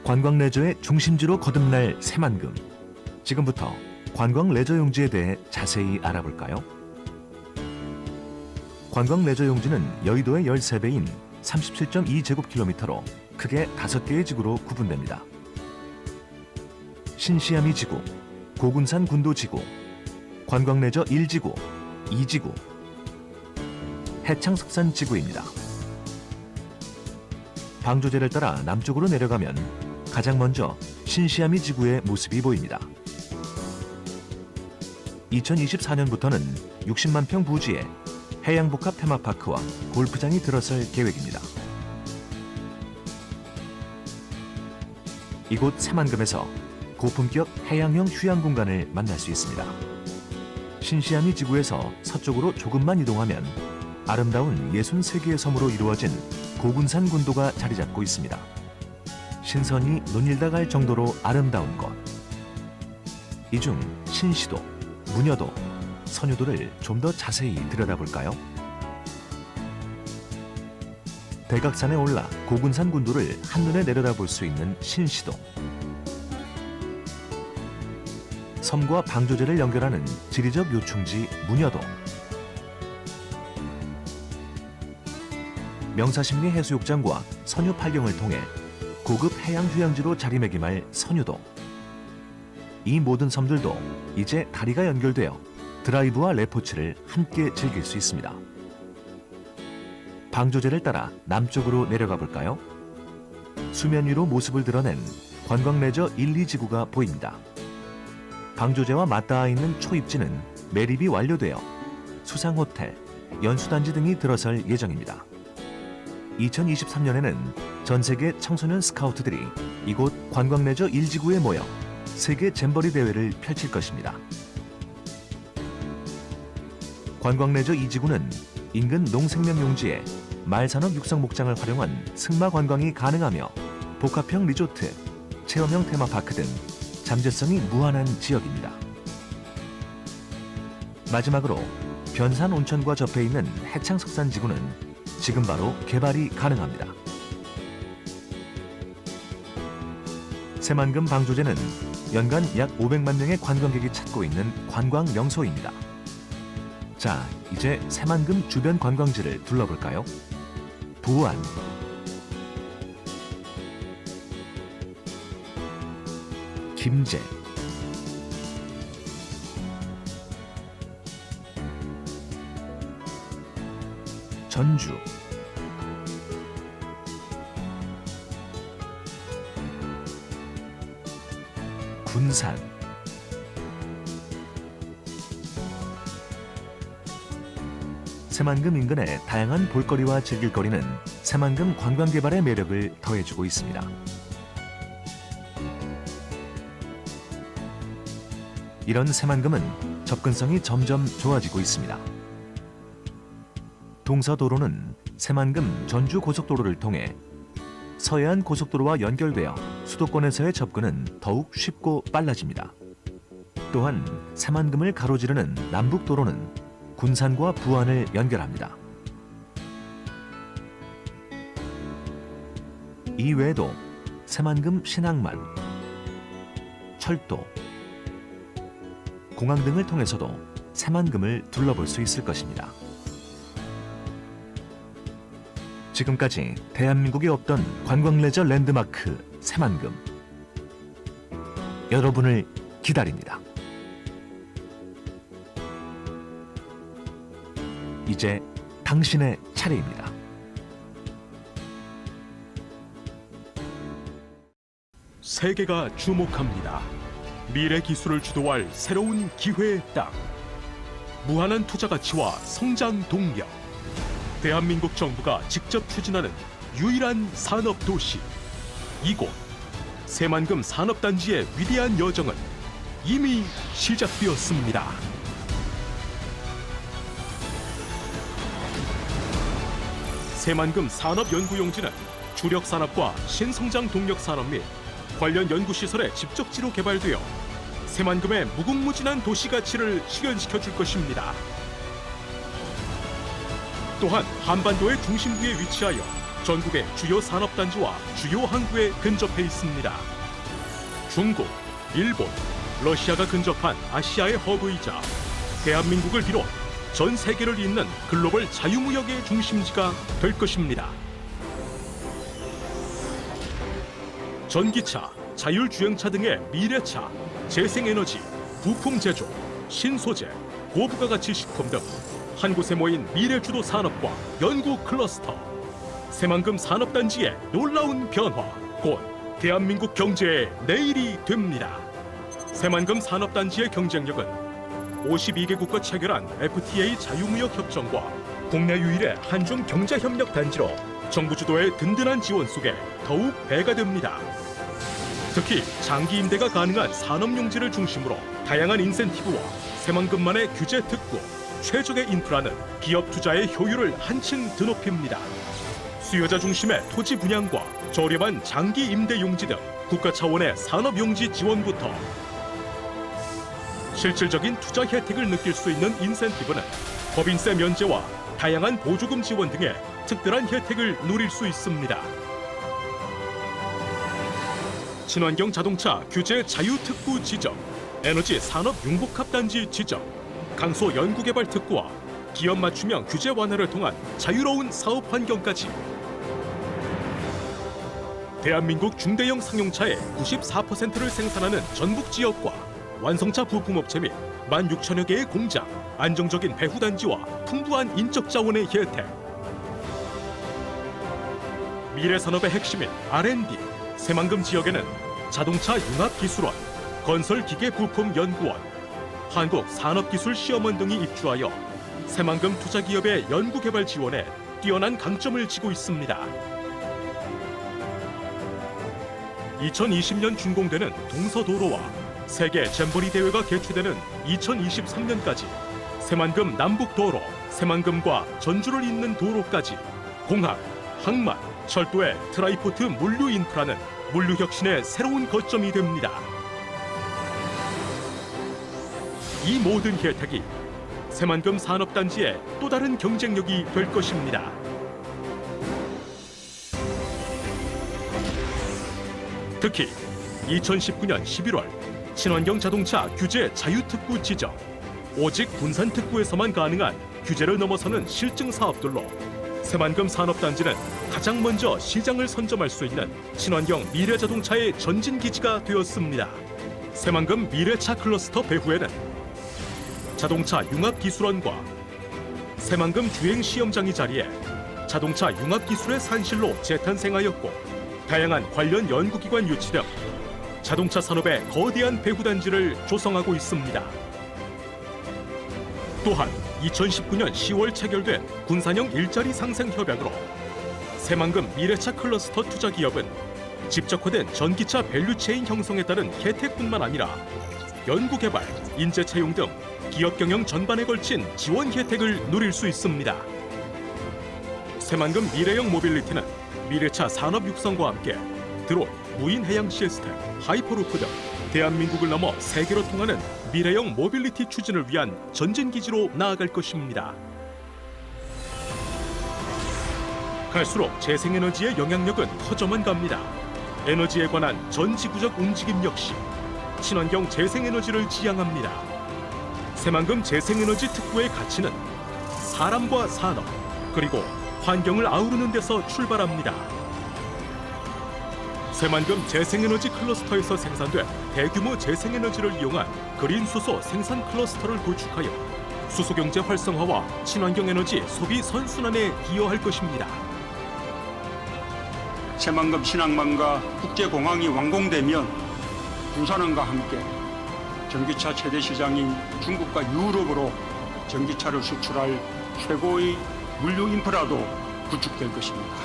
관광 레저의 중심지로 거듭날 새만금. 지금부터 관광 레저 용지에 대해 자세히 알아볼까요? 관광 레저 용지는 여의도의 13배인 37.2제곱킬로미터로 크게 5개의 지구로 구분됩니다. 신시아미 지구, 고군산 군도 지구, 관광 레저 1지구, 2지구, 해창석산 지구입니다. 방조제를 따라 남쪽으로 내려가면 가장 먼저 신시아미 지구의 모습이 보입니다. 2024년부터는 60만 평 부지에 해양복합 테마파크와 골프장이 들어설 계획입니다. 이곳 새만금에서 고품격 해양형 휴양 공간을 만날 수 있습니다. 신시아미 지구에서 서쪽으로 조금만 이동하면 아름다운 63개의 섬으로 이루어진 고군산 군도가 자리 잡고 있습니다. 신선이 눈일다 갈 정도로 아름다운 곳. 이 중 신시도, 무녀도, 선유도를 좀 더 자세히 들여다볼까요? 대각산에 올라 고군산 군도를 한눈에 내려다볼 수 있는 신시도. 섬과 방조제를 연결하는 지리적 요충지 무녀도. 명사심리 해수욕장과 선유 팔경을 통해 고급 해양 휴양지로 자리매김할 선유도. 이 모든 섬들도 이제 다리가 연결되어 드라이브와 레포츠를 함께 즐길 수 있습니다. 방조제를 따라 남쪽으로 내려가 볼까요? 수면 위로 모습을 드러낸 관광 레저 1, 2지구가 보입니다. 방조제와 맞닿아 있는 초입지는 매립이 완료되어 수상호텔, 연수단지 등이 들어설 예정입니다. 2023년에는 전 세계 청소년 스카우트들이 이곳 관광 레저 1지구에 모여 세계 잼버리 대회를 펼칠 것입니다. 관광 레저 2지구는 인근 농생명용지에 말산업 육성 목장을 활용한 승마 관광이 가능하며 복합형 리조트, 체험형 테마파크 등 잠재성이 무한한 지역입니다. 마지막으로 변산 온천과 접해 있는 해창석산 지구는 지금 바로 개발이 가능합니다. 새만금 방조제는 연간 약 500만 명의 관광객이 찾고 있는 관광 명소입니다. 자, 이제 새만금 주변 관광지를 둘러볼까요? 부안, 김제, 전주, 군산, 새만금 인근의 다양한 볼거리와 즐길거리는 새만금 관광개발의 매력을 더해주고 있습니다. 이런 새만금은 접근성이 점점 좋아지고 있습니다. 동서도로는 새만금 전주 고속도로를 통해 서해안 고속도로와 연결되어 수도권에서의 접근은 더욱 쉽고 빨라집니다. 또한 새만금을 가로지르는 남북도로는 군산과 부안을 연결합니다. 이 외에도 새만금 신항만, 철도, 공항 등을 통해서도 새만금을 둘러볼 수 있을 것입니다. 지금까지 대한민국에 없던 관광 레저 랜드마크 새만금. 여러분을 기다립니다. 이제 당신의 차례입니다. 세계가 주목합니다. 미래 기술을 주도할 새로운 기회의 땅. 무한한 투자 가치와 성장 동력. 대한민국 정부가 직접 추진하는 유일한 산업 도시. 이곳 새만금 산업단지의 위대한 여정은 이미 시작되었습니다. 새만금 산업연구용지는 주력 산업과 신성장 동력 산업 및 관련 연구시설의 집적지로 개발되어 새만금의 무궁무진한 도시 가치를 실현시켜 줄 것입니다. 또한 한반도의 중심부에 위치하여 전국의 주요 산업단지와 주요 항구에 근접해 있습니다. 중국, 일본, 러시아가 근접한 아시아의 허브이자 대한민국을 비롯 전 세계를 잇는 글로벌 자유무역의 중심지가 될 것입니다. 전기차, 자율주행차 등의 미래차, 재생에너지, 부품 제조, 신소재, 고부가가치 식품 등 한 곳에 모인 미래주도 산업과 연구 클러스터. 새만금 산업단지의 놀라운 변화, 곧 대한민국 경제의 내일이 됩니다. 새만금 산업단지의 경쟁력은 52개국과 체결한 FTA 자유무역 협정과 국내 유일의 한중 경제협력 단지로 정부 주도의 든든한 지원 속에 더욱 배가 됩니다. 특히 장기 임대가 가능한 산업용지를 중심으로 다양한 인센티브와 새만금만의 규제 특구, 최적의 인프라는 기업 투자의 효율을 한층 드높입니다. 수요자 중심의 토지 분양과 저렴한 장기 임대 용지 등 국가 차원의 산업용지 지원부터 실질적인 투자 혜택을 느낄 수 있는 인센티브는 법인세 면제와 다양한 보조금 지원 등의 특별한 혜택을 누릴 수 있습니다. 친환경 자동차 규제 자유특구 지정, 에너지 산업 융복합단지 지정, 강소 연구개발 특구와 기업 맞춤형 규제 완화를 통한 자유로운 사업 환경까지 대한민국 중대형 상용차의 94%를 생산하는 전북 지역과 완성차 부품업체 및 16,000여 개의 공장, 안정적인 배후단지와 풍부한 인적 자원의 혜택. 미래산업의 핵심인 R&D, 새만금 지역에는 자동차 융합기술원, 건설기계부품연구원, 한국산업기술시험원 등이 입주하여 새만금 투자기업의 연구개발 지원에 뛰어난 강점을 지고 있습니다. 2020년 준공되는 동서도로와 세계 잼버리 대회가 개최되는 2023년까지 새만금 남북도로, 새만금과 전주를 잇는 도로까지 공항, 항만, 철도의 트라이포트 물류 인프라는 물류 혁신의 새로운 거점이 됩니다. 이 모든 혜택이 새만금 산업단지의 또 다른 경쟁력이 될 것입니다. 특히 2019년 11월 친환경 자동차 규제 자유특구 지정, 오직 군산특구에서만 가능한 규제를 넘어서는 실증 사업들로 새만금 산업단지는 가장 먼저 시장을 선점할 수 있는 친환경 미래자동차의 전진기지가 되었습니다. 새만금 미래차 클러스터 배후에는 자동차 융합기술원과 새만금 주행시험장이 자리해 자동차 융합기술의 산실로 재탄생하였고, 다양한 관련 연구기관 유치 등 자동차 산업의 거대한 배후단지를 조성하고 있습니다. 또한 2019년 10월 체결된 군산형 일자리 상생 협약으로 새만금 미래차 클러스터 투자기업은 집적화된 전기차 밸류체인 형성에 따른 혜택뿐만 아니라 연구개발, 인재 채용 등 기업 경영 전반에 걸친 지원 혜택을 누릴 수 있습니다. 새만금 미래형 모빌리티는 미래차 산업 육성과 함께 드론, 무인 해양 시스템, 하이퍼루프 등 대한민국을 넘어 세계로 통하는 미래형 모빌리티 추진을 위한 전진기지로 나아갈 것입니다. 갈수록 재생에너지의 영향력은 커져만 갑니다. 에너지에 관한 전 지구적 움직임 역시 친환경 재생에너지를 지향합니다. 새만금 재생에너지 특구의 가치는 사람과 산업, 그리고 환경을 아우르는 데서 출발합니다. 새만금 재생에너지 클러스터에서 생산된 대규모 재생에너지를 이용한 그린 수소 생산 클러스터를 구축하여 수소경제 활성화와 친환경 에너지 소비 선순환에 기여할 것입니다. 새만금 신항만과 국제공항이 완공되면 부산항과 함께 전기차 최대 시장인 중국과 유럽으로 전기차를 수출할 최고의 물류 인프라도 구축될 것입니다.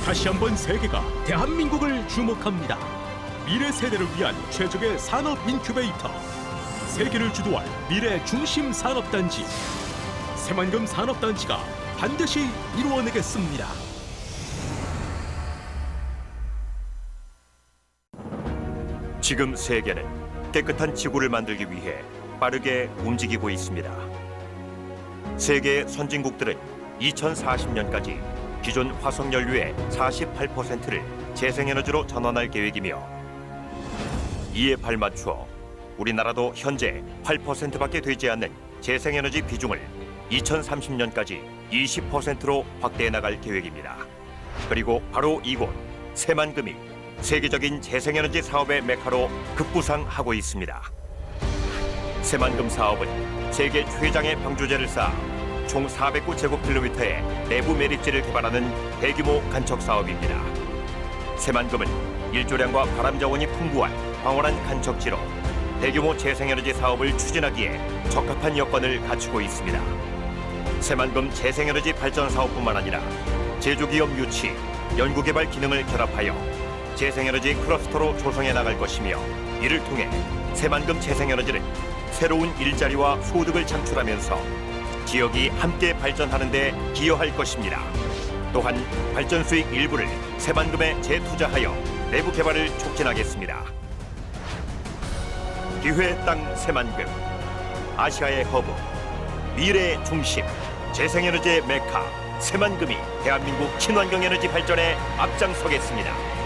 다시 한번 세계가 대한민국을 주목합니다. 미래 세대를 위한 최적의 산업 인큐베이터, 세계를 주도할 미래 중심 산업단지, 새만금 산업단지가 반드시 이루어내겠습니다. 지금 세계는 깨끗한 지구를 만들기 위해 빠르게 움직이고 있습니다. 세계의 선진국들은 2040년까지 기존 화석 연료의 48%를 재생에너지로 전환할 계획이며 이에 발맞추어 우리나라도 현재 8%밖에 되지 않는 재생에너지 비중을 2030년까지 20%로 확대해 나갈 계획입니다. 그리고 바로 이곳 새만금이 세계적인 재생에너지 사업의 메카로 급부상하고 있습니다. 새만금 사업은 세계 최장의 방조제를 쌓아 총 409제곱킬로미터의 내부 매립지를 개발하는 대규모 간척 사업입니다. 새만금은 일조량과 바람 자원이 풍부한 광활한 간척지로 대규모 재생에너지 사업을 추진하기에 적합한 여건을 갖추고 있습니다. 새만금 재생에너지 발전 사업뿐만 아니라 제조기업 유치, 연구개발 기능을 결합하여 재생에너지 클러스터로 조성해 나갈 것이며 이를 통해 새만금 재생에너지는 새로운 일자리와 소득을 창출하면서 지역이 함께 발전하는 데 기여할 것입니다. 또한 발전 수익 일부를 새만금에 재투자하여 내부 개발을 촉진하겠습니다. 기회의 땅 새만금, 아시아의 허브, 미래의 중심, 재생에너지의 메카 새만금이 대한민국 친환경 에너지 발전에 앞장서겠습니다.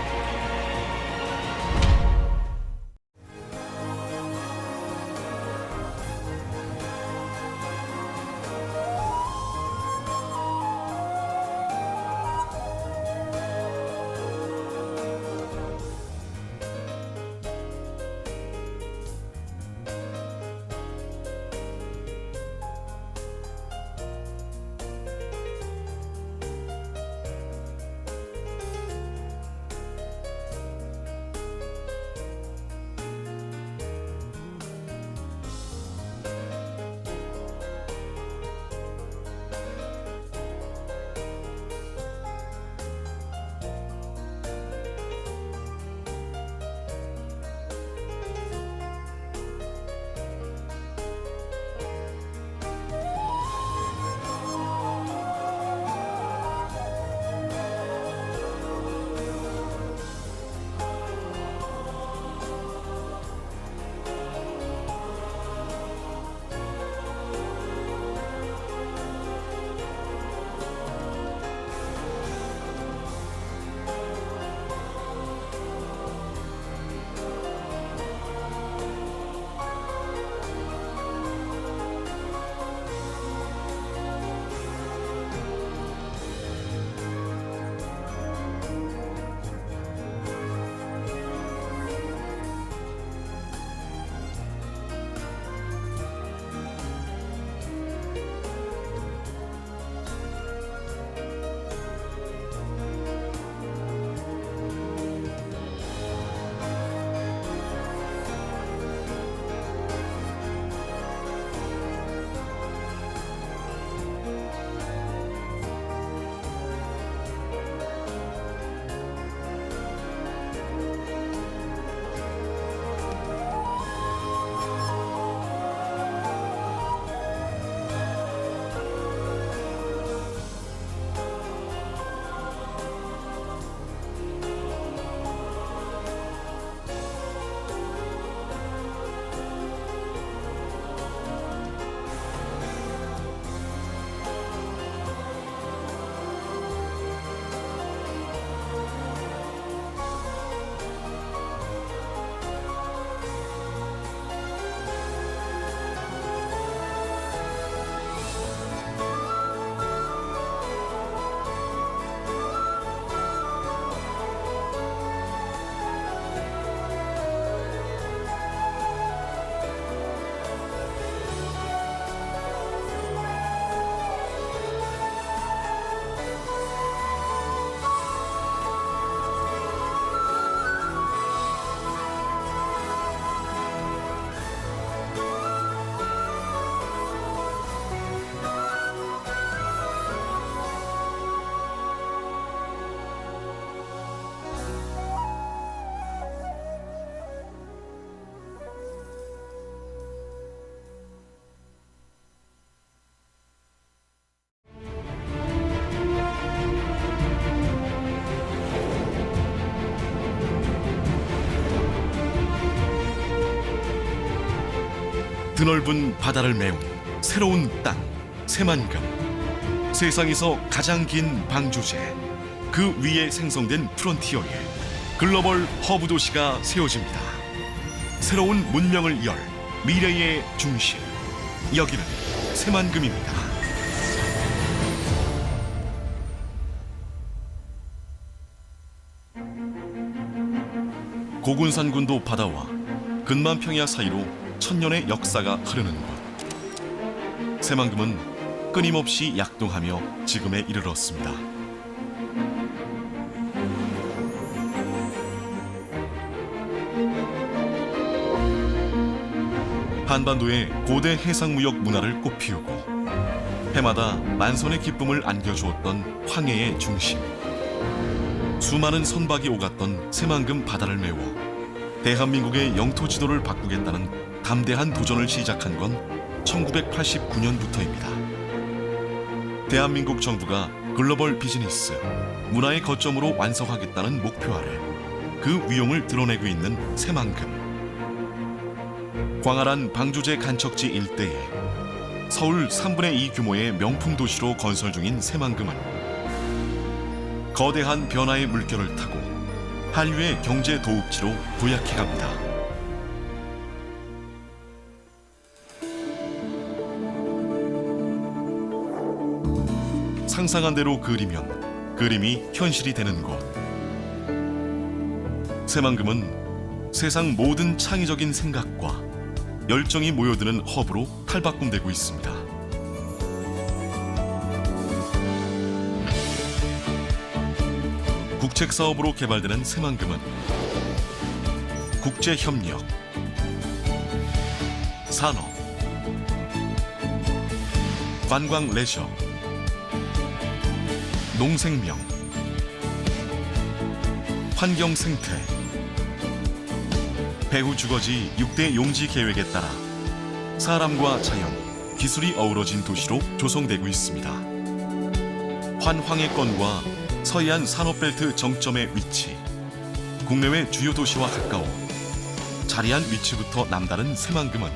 드넓은 바다를 메운 새로운 땅 새만금. 세상에서 가장 긴 방조제, 그 위에 생성된 프론티어에 글로벌 허브 도시가 세워집니다. 새로운 문명을 열 미래의 중심, 여기는 새만금입니다. 고군산군도 바다와 근만평야 사이로 천년의 역사가 흐르는 곳. 새만금은 끊임없이 약동하며 지금에 이르렀습니다. 한반도의 고대 해상무역 문화를 꽃피우고 해마다 만선의 기쁨을 안겨주었던 황해의 중심. 수많은 선박이 오갔던 새만금 바다를 메워 대한민국의 영토 지도를 바꾸겠다는 담대한 도전을 시작한 건 1989년부터입니다. 대한민국 정부가 글로벌 비즈니스, 문화의 거점으로 완성하겠다는 목표 아래 그 위용을 드러내고 있는 새만금. 광활한 방조제 간척지 일대에 서울 3분의 2 규모의 명품 도시로 건설 중인 새만금은 거대한 변화의 물결을 타고 한류의 경제 도읍지로 도약해갑니다. 상상한 대로 그리면 그림이 현실이 되는 곳. 새만금은 세상 모든 창의적인 생각과 열정이 모여드는 허브로 탈바꿈되고 있습니다. 국책사업으로 개발되는 새만금은 국제협력, 산업, 관광 레저, 농생명, 환경 생태, 배후 주거지 6대 용지 계획에 따라 사람과 자연, 기술이 어우러진 도시로 조성되고 있습니다. 환황해권과 서해안 산업벨트 정점의 위치, 국내외 주요 도시와 가까워 자리한 위치부터 남다른 새만금은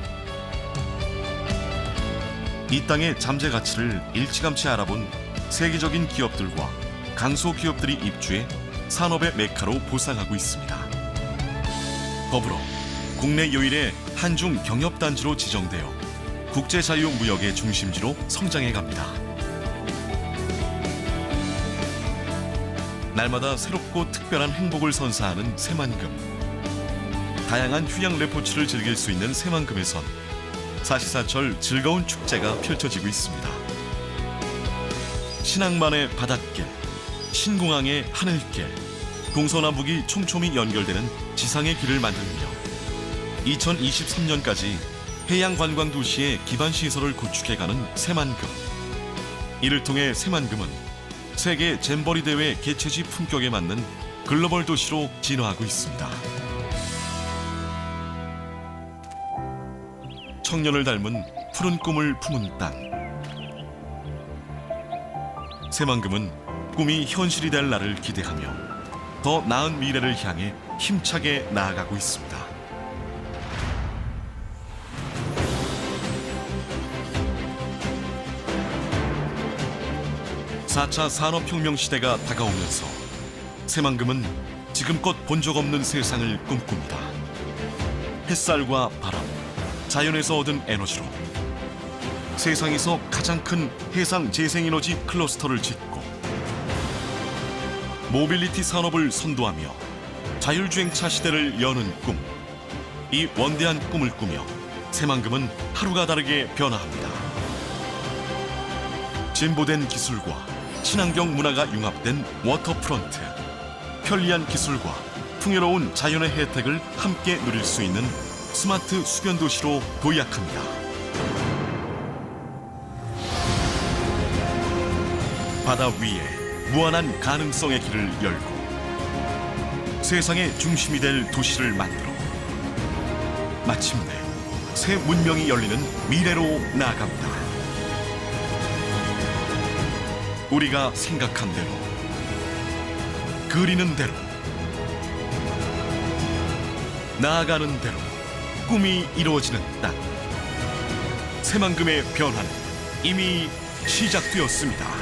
이 땅의 잠재 가치를 일찌감치 알아본 세계적인 기업들과 강소기업들이 입주해 산업의 메카로 보상하고 있습니다. 더불어 국내 유일의 한중 경협단지로 지정되어 국제자유무역의 중심지로 성장해 갑니다. 날마다 새롭고 특별한 행복을 선사하는 새만금. 다양한 휴양 레포츠를 즐길 수 있는 새만금에선 사시사철 즐거운 축제가 펼쳐지고 있습니다. 신항만의 바닷길, 신공항의 하늘길, 동서남북이 촘촘히 연결되는 지상의 길을 만들며 2023년까지 해양관광 도시의 기반 시설을 구축해가는 새만금. 이를 통해 새만금은 세계 잼버리 대회 개최지 품격에 맞는 글로벌 도시로 진화하고 있습니다. 청년을 닮은 푸른 꿈을 품은 땅. 새만금은 꿈이 현실이 될 날을 기대하며 더 나은 미래를 향해 힘차게 나아가고 있습니다. 4차 산업혁명 시대가 다가오면서 새만금은 지금껏 본 적 없는 세상을 꿈꿉니다. 햇살과 바람, 자연에서 얻은 에너지로 세상에서 가장 큰 해상 재생에너지 클러스터를 짓고 모빌리티 산업을 선도하며 자율주행차 시대를 여는 꿈. 이 원대한 꿈을 꾸며 새만금은 하루가 다르게 변화합니다. 진보된 기술과 친환경 문화가 융합된 워터프론트. 편리한 기술과 풍요로운 자연의 혜택을 함께 누릴 수 있는 스마트 수변 도시로 도약합니다. 바다 위에 무한한 가능성의 길을 열고 세상의 중심이 될 도시를 만들어 마침내 새 문명이 열리는 미래로 나아갑니다. 우리가 생각한 대로, 그리는 대로, 나아가는 대로 꿈이 이루어지는 땅. 새만금의 변화는 이미 시작되었습니다.